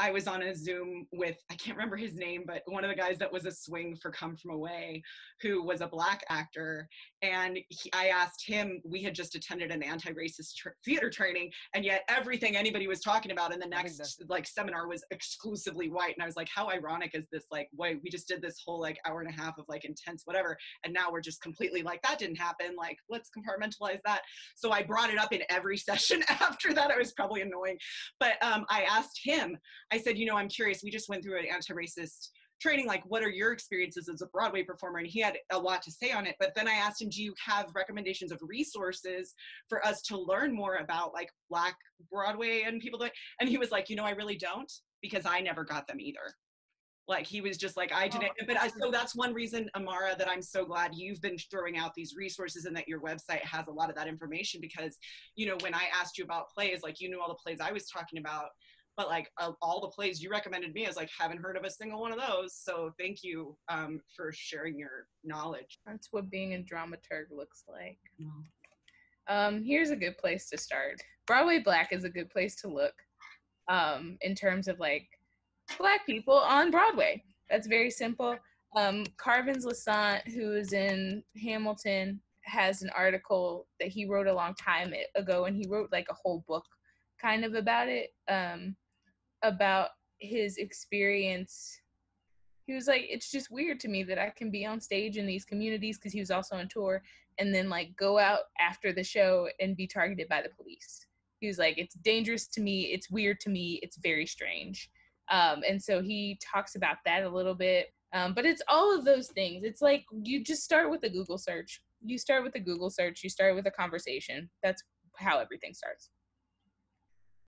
I was on a Zoom with, I can't remember his name, but one of the guys that was a swing for Come From Away, who was a Black actor. And I asked him, we had just attended an anti-racist theater training, and yet everything anybody was talking about in the next like seminar was exclusively white. And I was like, how ironic is this? Like, wait, we just did this whole like hour and a half of like intense whatever, and now we're just completely like, that didn't happen. Like, let's compartmentalize that. So I brought it up in every session after that. I was probably annoying, but I asked him, I said, you know, I'm curious, we just went through an anti-racist training, like what are your experiences as a Broadway performer? And he had a lot to say on it. But then I asked him, do you have recommendations of resources for us to learn more about like Black Broadway and people that, and he was like, you know, I really don't, because I never got them either. Like he was just like, I didn't, so that's one reason, Amara, that I'm so glad you've been throwing out these resources and that your website has a lot of that information, because, you know, when I asked you about plays, like you knew all the plays I was talking about, but like all the plays you recommended me, I was like, haven't heard of a single one of those. So thank you for sharing your knowledge. That's what being a dramaturg looks like. Here's a good place to start. Broadway Black is a good place to look in terms of like Black people on Broadway. That's very simple. Carvens Lissaint, who is in Hamilton, has an article that he wrote a long time ago, and he wrote like a whole book kind of about it, about his experience. He was like, it's just weird to me that I can be on stage in these communities, because he was also on tour, and then like go out after the show and be targeted by the police. He was like, it's dangerous to me, it's weird to me, it's very strange. And so he talks about that a little bit. But it's all of those things. It's like, you just start with a Google search. You start with a conversation. That's how everything starts.